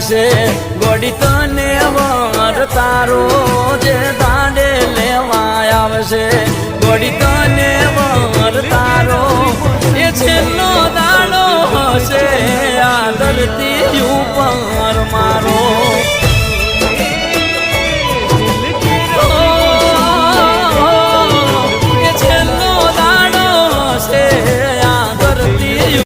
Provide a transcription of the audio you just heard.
આવશે ગોડી તને વર તારો જે દાડે લેવા આવશે ગોડી તને વર તારો એ છેલ્લો